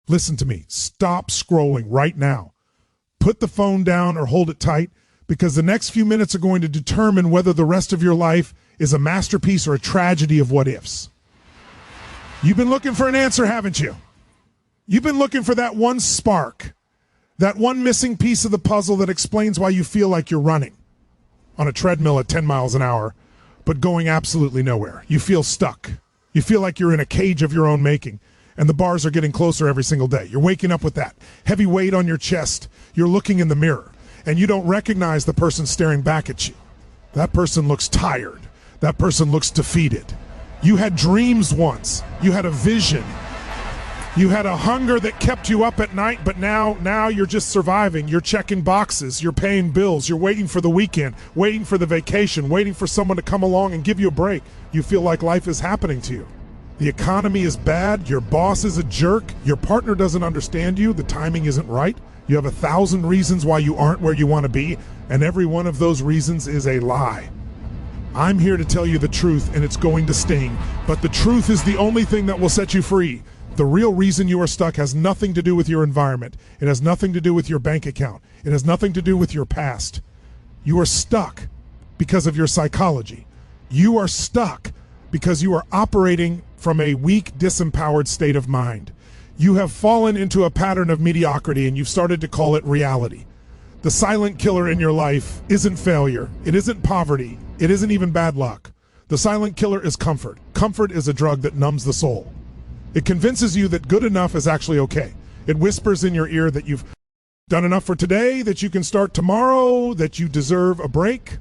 Listen to me. Stop scrolling right now. Put the phone down or hold it tight, because the next few minutes are going to determine whether the rest of your life is a masterpiece or a tragedy of what ifs. You've been looking for an answer, haven't you? You've been looking for that one spark, that one missing piece of the puzzle that explains why you feel like you're running on a treadmill at 10 miles an hour, but going absolutely nowhere. You feel stuck. You feel like you're in a cage of your own making, and the bars are getting closer every single day. You're waking up with that heavy weight on your chest. You're looking in the mirror, and you don't recognize the person staring back at you. That person looks tired. That person looks defeated. You had dreams once. You had a vision. You had a hunger that kept you up at night, but now you're just surviving. You're checking boxes. You're paying bills. You're waiting for the weekend, waiting for the vacation, waiting for someone to come along and give you a break. You feel like life is happening to you. The economy is bad. Your boss is a jerk. Your partner doesn't understand you. The timing isn't right. You have 1,000 reasons why you aren't where you want to be, and every one of those reasons is a lie. I'm here to tell you the truth, and it's going to sting, but the truth is the only thing that will set you free. The real reason you are stuck has nothing to do with your environment. It has nothing to do with your bank account. It has nothing to do with your past. You are stuck because of your psychology. You are stuck because you are operating from a weak, disempowered state of mind. You have fallen into a pattern of mediocrity, and you've started to call it reality. The silent killer in your life isn't failure. It isn't poverty. It isn't even bad luck. The silent killer is comfort. Comfort is a drug that numbs the soul. It convinces you that good enough is actually okay. It whispers in your ear that you've done enough for today, that you can start tomorrow, that you deserve a break.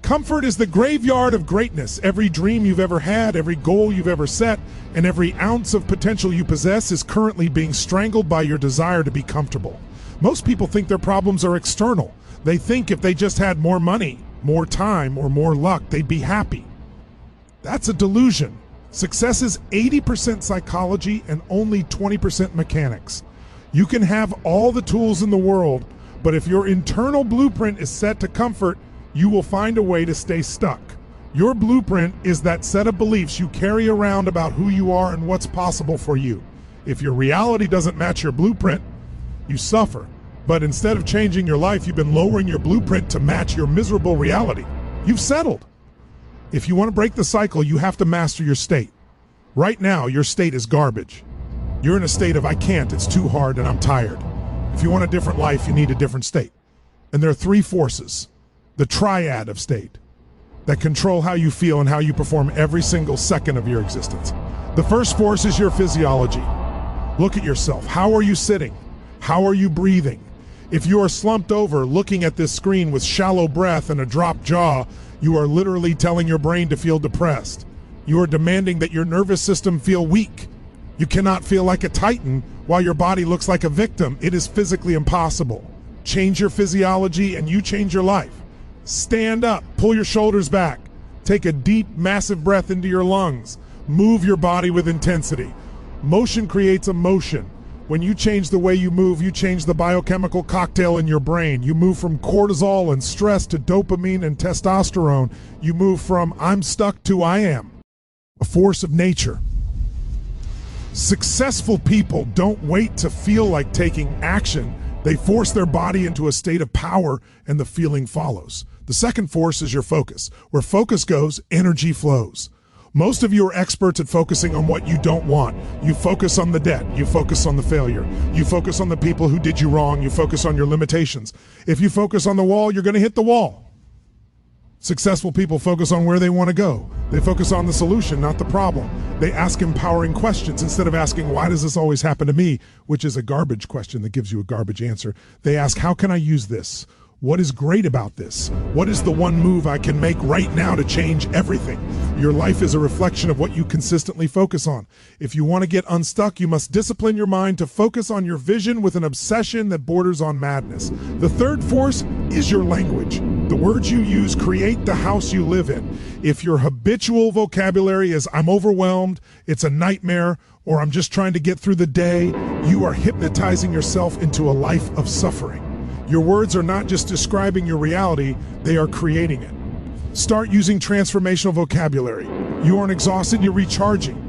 Comfort is the graveyard of greatness. Every dream you've ever had, every goal you've ever set, and every ounce of potential you possess is currently being strangled by your desire to be comfortable. Most people think their problems are external. They think if they just had more money, more time, or more luck, they'd be happy. That's a delusion. Success is 80% psychology and only 20% mechanics. You can have all the tools in the world, but if your internal blueprint is set to comfort, you will find a way to stay stuck. Your blueprint is that set of beliefs you carry around about who you are and what's possible for you. If your reality doesn't match your blueprint, you suffer. But instead of changing your life, you've been lowering your blueprint to match your miserable reality. You've settled. If you want to break the cycle, you have to master your state. Right now, your state is garbage. You're in a state of, I can't, it's too hard, and I'm tired. If you want a different life, you need a different state. And there are three forces, the triad of state, that control how you feel and how you perform every single second of your existence. The first force is your physiology. Look at yourself. How are you sitting? How are you breathing? If you are slumped over looking at this screen with shallow breath and a dropped jaw, you are literally telling your brain to feel depressed. You are demanding that your nervous system feel weak. You cannot feel like a titan while your body looks like a victim. It is physically impossible. Change your physiology and you change your life. Stand up, pull your shoulders back, take a deep, massive breath into your lungs. Move your body with intensity. Motion creates emotion. When you change the way you move, you change the biochemical cocktail in your brain. You move from cortisol and stress to dopamine and testosterone. You move from I'm stuck to I am. A force of nature. Successful people don't wait to feel like taking action. They force their body into a state of power, and the feeling follows. The second force is your focus. Where focus goes, energy flows. Most of you are experts at focusing on what you don't want. You focus on the debt. You focus on the failure. You focus on the people who did you wrong. You focus on your limitations. If you focus on the wall, you're going to hit the wall. Successful people focus on where they want to go. They focus on the solution, not the problem. They ask empowering questions instead of asking, why does this always happen to me? Which is a garbage question that gives you a garbage answer. They ask, how can I use this? What is great about this? What is the one move I can make right now to change everything? Your life is a reflection of what you consistently focus on. If you want to get unstuck, you must discipline your mind to focus on your vision with an obsession that borders on madness. The third force is your language. The words you use create the house you live in. If your habitual vocabulary is I'm overwhelmed, it's a nightmare, or I'm just trying to get through the day, you are hypnotizing yourself into a life of suffering. Your words are not just describing your reality, they are creating it. Start using transformational vocabulary. You aren't exhausted, you're recharging.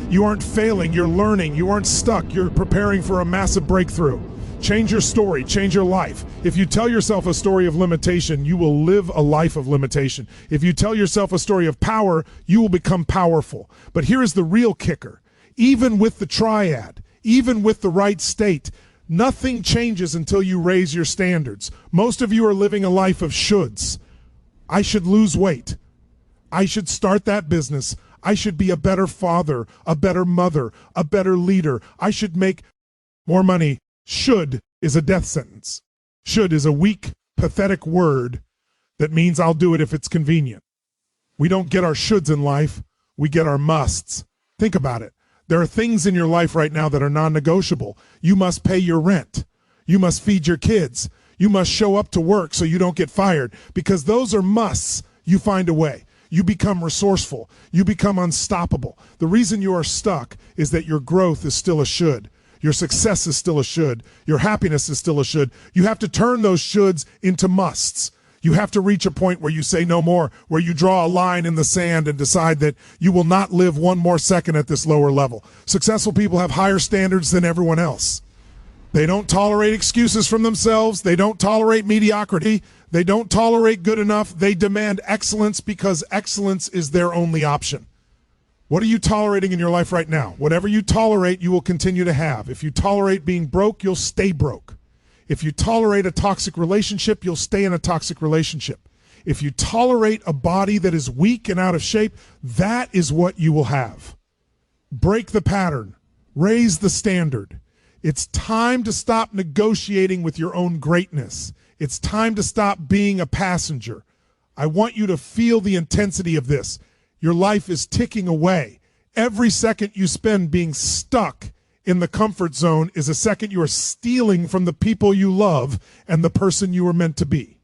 You aren't failing, you're learning. You aren't stuck, you're preparing for a massive breakthrough. Change your story, change your life. If you tell yourself a story of limitation, you will live a life of limitation. If you tell yourself a story of power, you will become powerful. But here is the real kicker. Even with the triad, even with the right state, nothing changes until you raise your standards. Most of you are living a life of shoulds. I should lose weight. I should start that business. I should be a better father, a better mother, a better leader. I should make more money. Should is a death sentence. Should is a weak, pathetic word that means I'll do it if it's convenient. We don't get our shoulds in life. We get our musts. Think about it. There are things in your life right now that are non-negotiable. You must pay your rent. You must feed your kids. You must show up to work so you don't get fired, because those are musts. You find a way. You become resourceful. You become unstoppable. The reason you are stuck is that your growth is still a should. Your success is still a should. Your happiness is still a should. You have to turn those shoulds into musts. You have to reach a point where you say no more, where you draw a line in the sand and decide that you will not live one more second at this lower level. Successful people have higher standards than everyone else. They don't tolerate excuses from themselves. They don't tolerate mediocrity. They don't tolerate good enough. They demand excellence because excellence is their only option. What are you tolerating in your life right now? Whatever you tolerate, you will continue to have. If you tolerate being broke, you'll stay broke. If you tolerate a toxic relationship, you'll stay in a toxic relationship. If you tolerate a body that is weak and out of shape, that is what you will have. Break the pattern. Raise the standard. It's time to stop negotiating with your own greatness. It's time to stop being a passenger. I want you to feel the intensity of this. Your life is ticking away. Every second you spend being stuck in the comfort zone is a second you are stealing from the people you love and the person you were meant to be.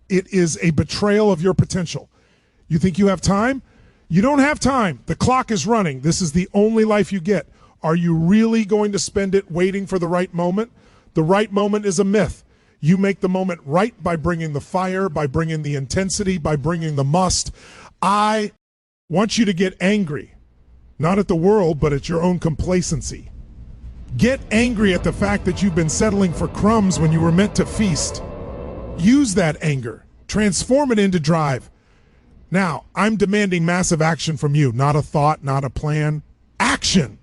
It is a betrayal of your potential. You think you have time? You don't have time. The clock is running. This is the only life you get. Are you really going to spend it waiting for the right moment? The right moment is a myth. You make the moment right by bringing the fire, by bringing the intensity, by bringing the must. I want you to get angry, not at the world, but at your own complacency. Get angry at the fact that you've been settling for crumbs when you were meant to feast. Use that anger. Transform it into drive. Now, I'm demanding massive action from you, not a thought, not a plan. Action.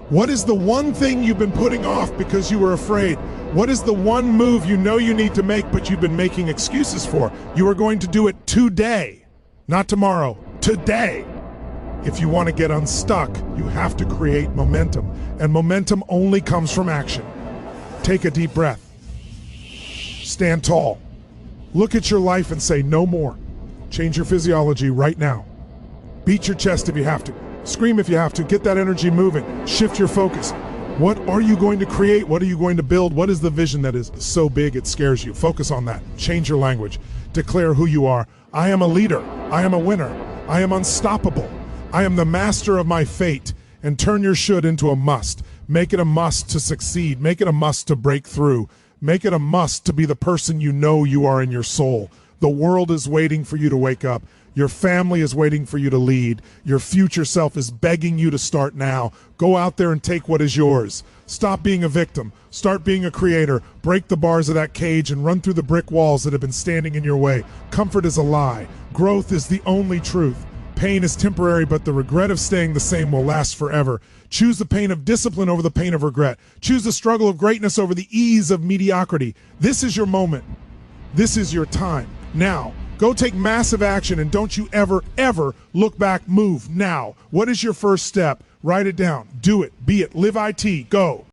What is the one thing you've been putting off because you were afraid? What is the one move you know you need to make but you've been making excuses for? You are going to do it today, not tomorrow, today. If you want to get unstuck, you have to create momentum, and momentum only comes from action. Take a deep breath. Stand tall. Look at your life and say no more. Change your physiology right now. Beat your chest if you have to. Scream if you have to. Get that energy moving. Shift your focus. What are you going to create? What are you going to build? What is the vision that is so big it scares you? Focus on that. Change your language. Declare who you are. I am a leader. I am a winner. I am unstoppable. I am the master of my fate. And turn your should into a must. Make it a must to succeed. Make it a must to break through. Make it a must to be the person you know you are in your soul. The world is waiting for you to wake up. Your family is waiting for you to lead. Your future self is begging you to start now. Go out there and take what is yours. Stop being a victim. Start being a creator. Break the bars of that cage and run through the brick walls that have been standing in your way. Comfort is a lie. Growth is the only truth. Pain is temporary, but the regret of staying the same will last forever. Choose the pain of discipline over the pain of regret. Choose the struggle of greatness over the ease of mediocrity. This is your moment. This is your time. Now, go take massive action, and don't you ever, ever look back. Move now. What is your first step? Write it down. Do it. Be it. Live IT. Go.